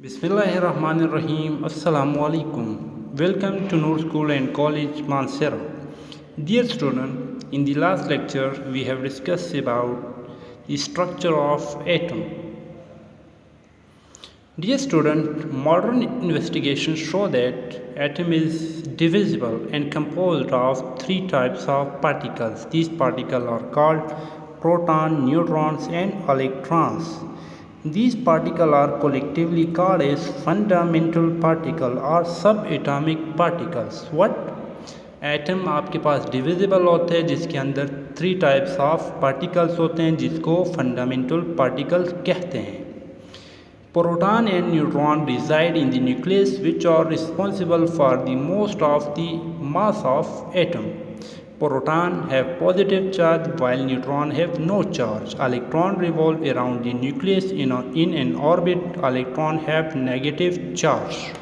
Bismillahirrahmanirrahim. Assalamu alaikum. Welcome to Noor School and College Mansera. Dear student, in the last lecture we have discussed about the structure of atom. Dear student, modern investigations show that atom is divisible and composed of three types of particles. These particles are called proton, neutrons and electrons. These particles are collectively called as fundamental particle or subatomic particles. What? Atom आपके पास divisible होते हैं जिसके अंदर three types of particles होते हैं जिसको fundamental particles कहते हैं. Proton and neutron reside in the nucleus which are responsible for the most of the mass of atom. Proton have positive charge while neutron have no charge. Electron revolve around the nucleus in an orbit. Electron have negative charge.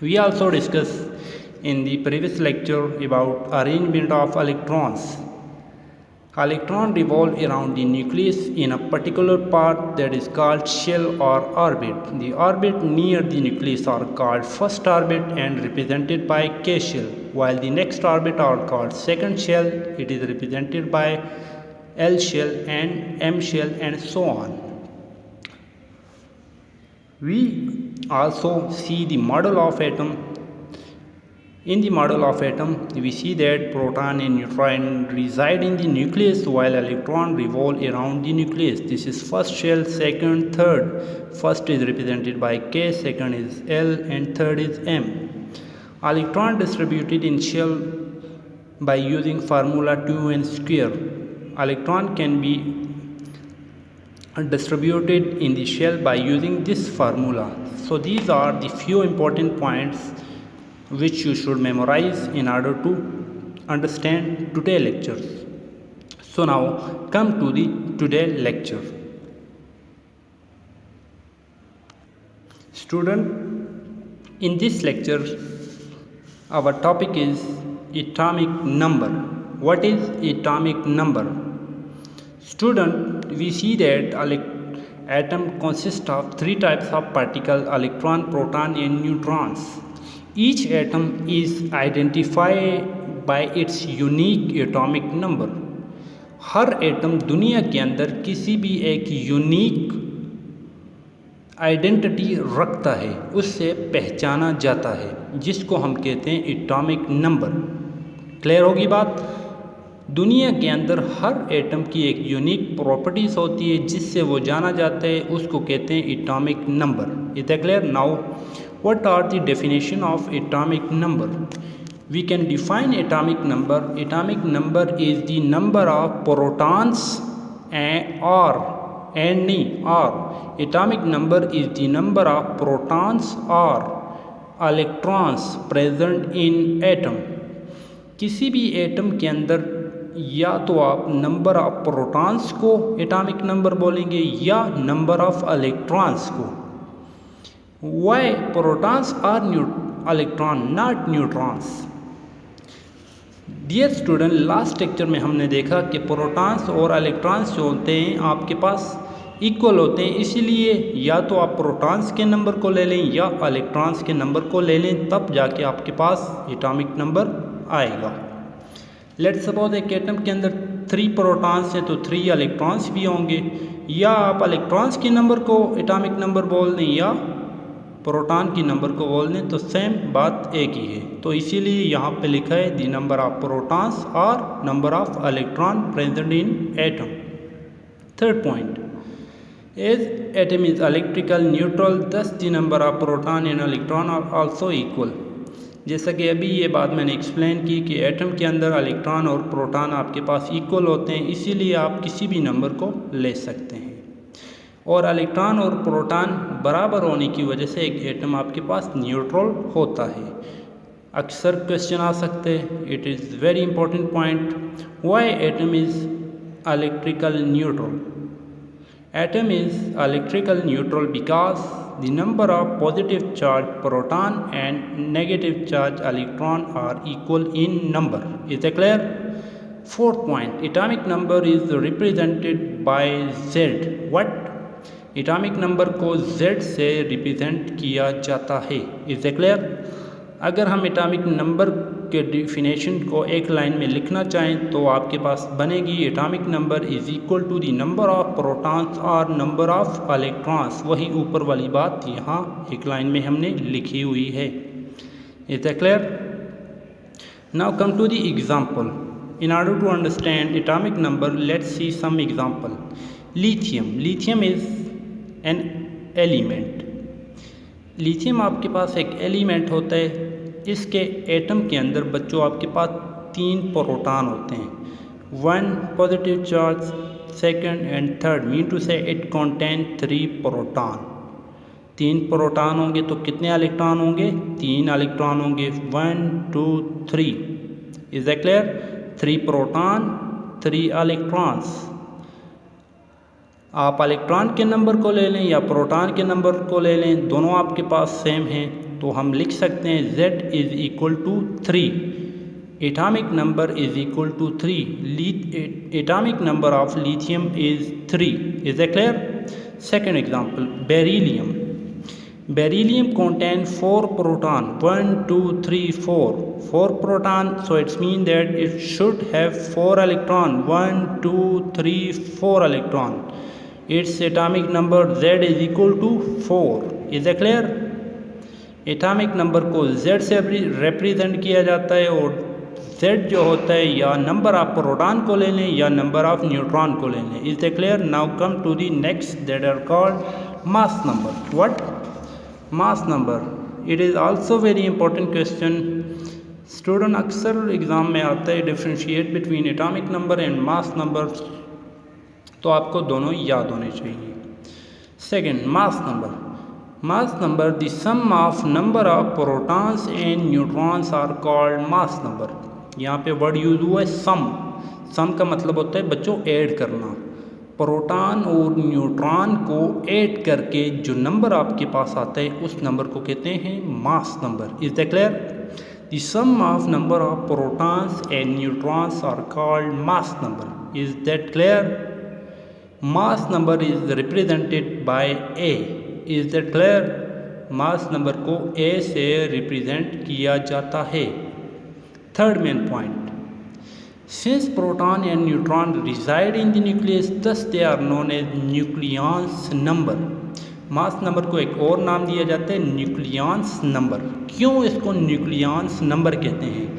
We also discussed in the previous lecture about arrangement of electrons. Electron revolve around the nucleus in a particular part that is called shell or orbit. The orbit near the nucleus are called first orbit and represented by K shell, while the next orbit are called second shell. It is represented by L shell and M shell and so on. We also see the model of atom. In the model of atom, we see that proton and neutron reside in the nucleus while electron revolve around the nucleus. This is first shell, second, third. First is represented by K, second is L and third is M. Electron distributed in shell by using formula 2n square. Electron can be distributed in the shell by using this formula. So these are the few important points which you should memorize in order to understand today's lectures. So now come to the today lecture. Student, in this lecture our topic is atomic number. What is atomic number? Student, we see that atom consists of three types of particles: electron, proton and neutrons. Each atom is identified by its unique atomic number. Her atom दुनिया के अंदर किसी भी एक unique identity रखता है, उससे पहचाना जाता है, जिसको हम कहते हैं एटॉमिक नंबर. क्लियर होगी बात? दुनिया के अंदर हर एटम की एक यूनिक प्रॉपर्टीज़ होती है जिससे वो जाना जाता है, उसको कहते हैं atomic number. Is that clear? Now what are the definition of atomic number? We can define atomic number. Atomic number is the number of protons atomic number is the number of protons or electrons present in atom. किसी भी atom के अंदर या तो आप number of protons को atomic number बोलेंगे या नंबर ऑफ इलेक्ट्रॉन्स को. Why protons are electron not neutrons? Dear student, last lecture में हमने देखा कि प्रोटॉन्स और इलेक्ट्रॉन्स जो होते हैं आपके पास इक्वल होते हैं, इसीलिए या तो आप प्रोटॉन्स के नंबर को ले लें या इलेक्ट्रॉन्स के नंबर को ले लें, तब जाके आपके पास एटॉमिक नंबर आएगा. लेट्स सपोज एक एटम के अंदर 3 प्रोटॉन्स हैं तो 3 इलेक्ट्रॉन्स भी होंगे. या आप इलेक्ट्रॉन्स के नंबर को एटॉमिक नंबर बोल दें या प्रोटॉन की नंबर को बोल दें, तो सेम बात एक ही है. तो इसीलिए यहाँ पे लिखा है द नंबर ऑफ प्रोटॉन्स और number of electron present in atom. Third point, as atom is electrical neutral thus the number of proton and electron are also equal. जैसा कि अभी ये बात मैंने एक्सप्लेन की कि एटम के अंदर इलेक्ट्रॉन और प्रोटॉन आपके पास इक्वल होते हैं, इसीलिए आप किसी भी नंबर को ले सकते हैं. और इलेक्ट्रॉन और प्रोटॉन बराबर होने की वजह से एक एटम आपके पास न्यूट्रल होता है. अक्सर क्वेश्चन आ सकते हैं. It is very important point. Why atom is electrical neutral? Atom is electrical neutral because the number of positive charge proton and negative charge electron are equal in number. Is it clear? Fourth point, atomic number is represented by Z. What? Atomic number को Z से represent किया जाता है। Is it clear? अगर हम atomic number के definition को एक लाइन में लिखना चाहें तो आपके पास बनेगी atomic number is equal to the number of protons और नंबर ऑफ इलेक्ट्रॉन्स। वही ऊपर वाली बात यहाँ एक लाइन में हमने लिखी हुई है। Is it clear? Now come to the example. In order to understand atomic number let's see some example. Lithium is an element. Lithium आपके पास एक एलिमेंट होता है। इसके एटम के अंदर बच्चों आपके पास 3 प्रोटॉन होते हैं, 1 positive charge, second and third, mean to से इट कंटेन 3 प्रोटॉन। 3 प्रोटॉन होंगे तो कितने इलेक्ट्रॉन होंगे? 3 इलेक्ट्रॉन होंगे। 1 2 3। Is that clear? 3 proton 3 electrons. आप इलेक्ट्रॉन के नंबर को ले लें या प्रोटॉन के नंबर को ले लें, दोनों आपके पास सेम हैं, तो हम लिख सकते हैं Z is equal to 3। Atomic number is equal to 3। Atomic number of lithium is 3। Is that clear? Second example, beryllium. Beryllium contain 4 proton, 1 2 3 4 proton, so it's mean that it should have 4 electron, 1 2 3 4 electron. Its atomic number Z is equal to 4. Is that clear? Atomic number को Z से represent किया जाता है और Z जो होता है या नंबर ऑफ प्रोटॉन को ले लें या नंबर ऑफ न्यूट्रॉन को ले लें। Is that clear? Now come to the next that are called mass number. What? Mass number. It is also very important question. Student अक्सर एग्ज़ाम में आता है differentiate between atomic number and mass number, तो आपको दोनों याद होने चाहिए। Second, mass number. Mass number, the sum of number of protons and neutrons are called mass number. यहाँ पे वर्ड यूज हुआ है सम। सम का मतलब होता है बच्चों ऐड करना। प्रोटॉन और न्यूट्रॉन को ऐड करके जो नंबर आपके पास आता है उस नंबर को कहते हैं mass number. Is that clear? The sum of number of protons and neutrons are called mass number. Is that clear? Mass number is represented by A. Is that clear? Mass number को A से represent किया जाता है। Third main point, since proton and neutron reside in the nucleus thus they are known as nucleons number. Mass number को एक और नाम दिया जाता है न्यूक्लियॉन्स नंबर। क्यों इसको न्यूक्लियॉन्स नंबर कहते हैं?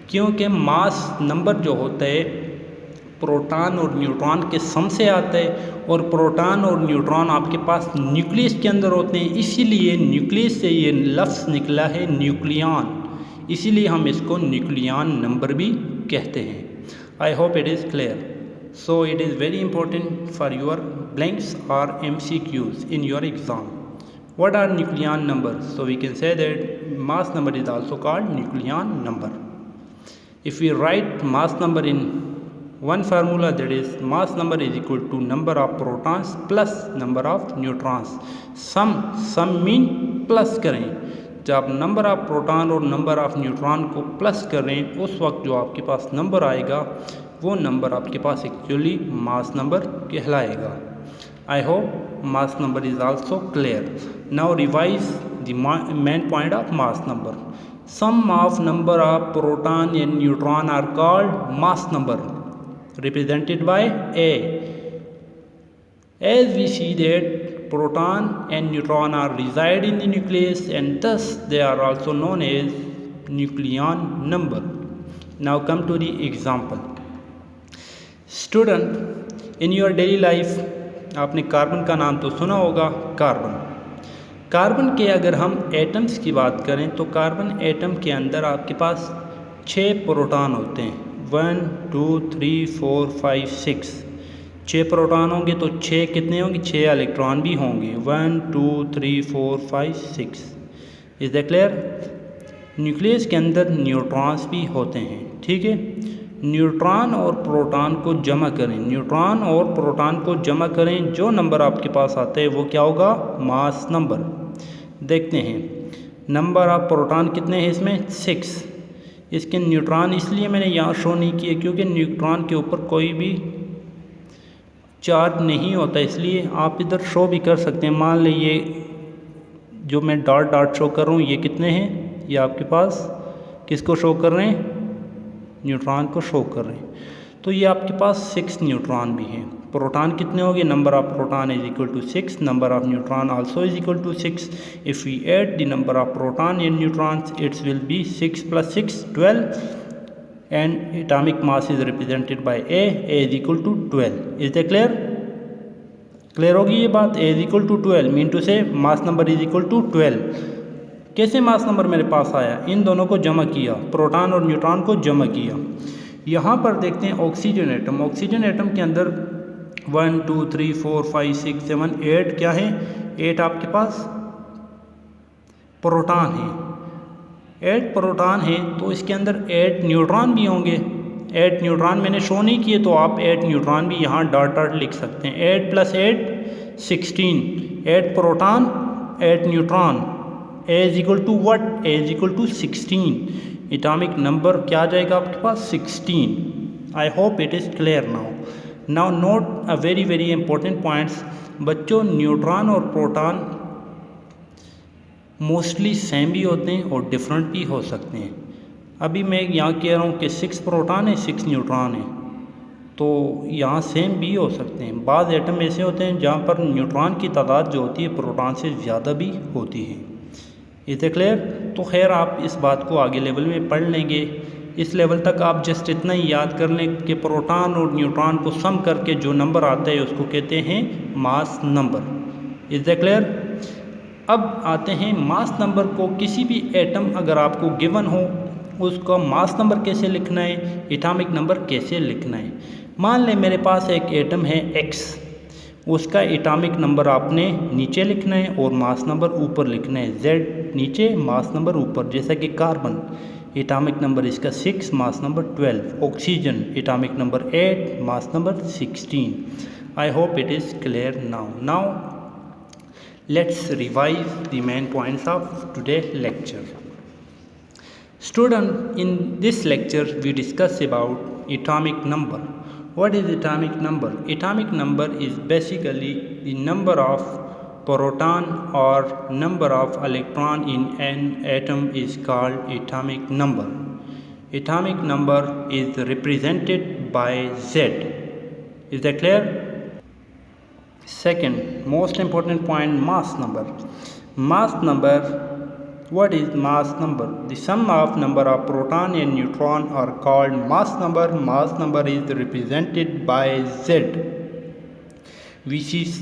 क्योंकि मास नंबर जो होता है प्रोटॉन और न्यूट्रॉन के सम से आता है और प्रोटॉन और न्यूट्रॉन आपके पास न्यूक्लियस के अंदर होते हैं, इसीलिए न्यूक्लियस से ये लफ्ज़ निकला है न्यूक्लियॉन, इसीलिए हम इसको न्यूक्लियॉन नंबर भी कहते हैं। आई hope it is clear. So it is very important for your blanks और MCQs in your exam. What are nucleon numbers? So we can say that mass number is also called nucleon number. If we write mass number in one formula, that is mass number is equal to number of protons plus number of neutrons. sum mean plus करें। जब number of proton और number of neutron को plus करें उस वक्त जो आपके पास number आएगा वो नंबर आपके पास एक्चुअली मास नंबर कहलाएगा। I hope mass number is also clear. Now revise the main point of mass number. Sum of number of proton and neutron are called mass number, represented by A. As we see that proton and neutron are reside in the nucleus and thus they are also known as nucleon number. Now come to the example. Student, in your daily life आपने carbon का नाम तो सुना होगा। Carbon के अगर हम atoms की बात करें तो कार्बन एटम के अंदर आपके पास 6 प्रोटॉन होते हैं, 1 2 3 4 5 6। 6 प्रोटॉन होंगे तो 6 कितने होंगे? 6 इलेक्ट्रॉन भी होंगे, 1 2 3 4 5 6। Is that clear? न्यूक्लियस के अंदर न्यूट्रॉन्स भी होते हैं, ठीक है। न्यूट्रॉन और प्रोटॉन को जमा करें, न्यूट्रॉन और प्रोटॉन को जमा करें, जो नंबर आपके पास आता है वो क्या होगा? Mass number. देखते हैं नंबर ऑफ प्रोटॉन कितने हैं इसमें? 6। इसके न्यूट्रॉन इसलिए मैंने यहाँ शो नहीं किए क्योंकि न्यूट्रॉन के ऊपर कोई भी चार्ज नहीं होता, इसलिए आप इधर शो भी कर सकते हैं। मान लें ये जो मैं डॉट डॉट शो कर रहा हूँ ये कितने हैं, ये आपके पास किसको शो कर रहे हैं, न्यूट्रॉन को शो कर रहे हैं। तो ये आपके पास 6 न्यूट्रॉन भी हैं। प्रोटॉन कितने हो गए, number of proton is equal to 6, number of neutron also is equal to 6। If we add the number of proton and neutrons it's will be 6 + 6 12 and atomic mass is represented by A is equal to 12। इज द clear होगी ये बात। A is equal to 12 mean to say mass number is equal to 12। कैसे mass number मेरे पास आया, इन दोनों को जमा किया, प्रोटॉन और न्यूट्रॉन को जमा किया। यहाँ पर देखते हैं ऑक्सीजन एटम। ऑक्सीजन एटम के अंदर 1 2 3 4 5 6 7 8 क्या है, 8 आपके पास प्रोटॉन है। 8 प्रोटॉन है तो इसके अंदर 8 न्यूट्रॉन भी होंगे। 8 न्यूट्रॉन मैंने शो नहीं किए तो आप 8 न्यूट्रॉन भी यहाँ डॉट डॉट लिख सकते हैं। 8 + 8 16, 8 proton 8 neutron, A is equal to what, A is equal to 16। Atomic number क्या आ जाएगा आपके पास 16। I hope it is clear now note a very important points. बच्चों न्यूट्रॉन और प्रोटॉन मोस्टली सेम भी होते हैं और डिफरेंट भी हो सकते हैं। अभी मैं यहाँ कह रहा हूँ कि 6 प्रोटॉन है 6 न्यूट्रॉन है, तो यहाँ सेम भी हो सकते हैं। बाज़ एटम ऐसे होते हैं जहाँ पर न्यूट्रॉन की तादाद जो होती है प्रोटॉन से ज़्यादा भी होती है। Is it clear. तो खैर आप इस बात को आगे लेवल में पढ़ लेंगे। इस लेवल तक आप जस्ट इतना ही याद कर लें कि प्रोटॉन और न्यूट्रॉन को सम करके जो नंबर आता है उसको कहते हैं mass number. Is it clear. अब आते हैं मास नंबर को। किसी भी एटम अगर आपको गिवन हो उसका मास नंबर कैसे लिखना है, एटॉमिक नंबर कैसे लिखना है। मान लें मेरे पास एक एटम है X, उसका एटॉमिक नंबर आपने नीचे लिखना है और मास नंबर ऊपर लिखना है। Z नीचे मास नंबर ऊपर, जैसा कि कार्बन एटॉमिक नंबर इसका 6 mass number 12, oxygen atomic number 8 mass number 16। I hope it is clear now let's revise the main points of today lecture. Student, in this lecture we discuss about atomic number. What is atomic number? Atomic number is basically the number of proton or number of electron in an atom is called atomic number. Atomic number is represented by Z. Is that clear? Second most important point, mass number. Mass number. What is mass number? The sum of number of proton and neutron are called mass number. Mass number is represented by Z, which is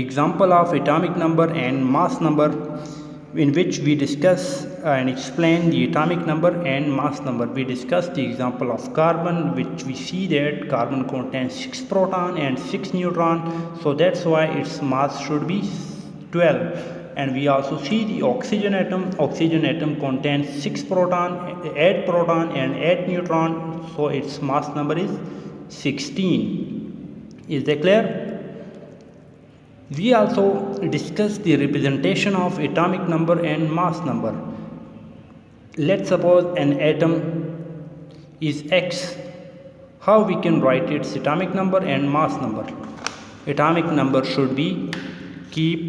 example of atomic number and mass number, in which we discuss and explain the atomic number and mass number. We discuss the example of carbon, which we see that carbon contains 6 proton and 6 neutron, so that's why its mass should be 12. And we also see the oxygen atom. Oxygen atom contains 6 proton, 8 proton and 8 neutron, so its mass number is 16. Is that clear? We also discuss the representation of atomic number and mass number. Let's suppose an atom is X. How we can write its atomic number and mass number? Atomic number should be keep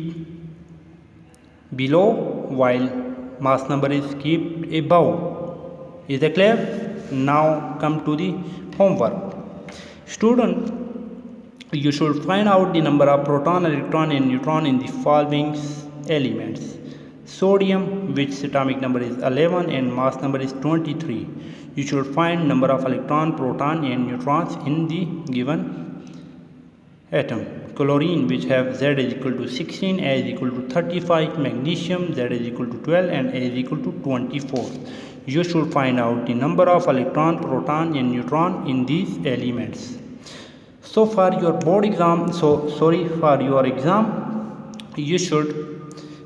below while mass number is kept above. Is that clear? Now come to the homework. Student, you should find out the number of proton, electron and neutron in the following elements. Sodium, which atomic number is 11 and mass number is 23. You should find number of electron, proton and neutrons in the given atom. Chlorine, which have Z is equal to 16, A is equal to 35, magnesium Z is equal to 12 and A is equal to 24. You should find out the number of electron, proton and neutron in these elements. So for your board exam, for your exam, you should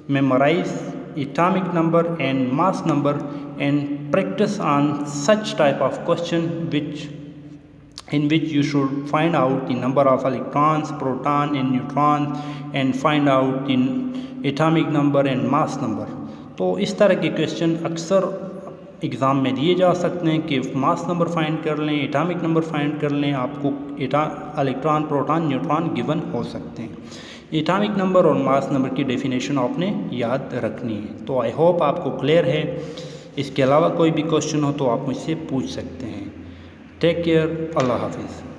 memorize atomic number and mass number and practice on such type of question in which you should find out the number of electrons, proton and neutrons and find out the atomic number and mass number. तो इस तरह के question अक्सर exam में दिए जा सकते हैं कि मास नंबर फाइंड कर लें, एटॉमिक नंबर फाइंड कर लें, आपको इलेक्ट्रॉन, प्रोटॉन, न्यूट्रॉन गिवन हो सकते हैं। एटॉमिक नंबर और मास नंबर की डेफिनेशन आपने याद रखनी है। तो आई होप आपको क्लियर है। इसके अलावा कोई भी क्वेश्चन हो तो आप मुझसे पूछ सकते हैं। टेक केयर, अल्लाह हाफिज़।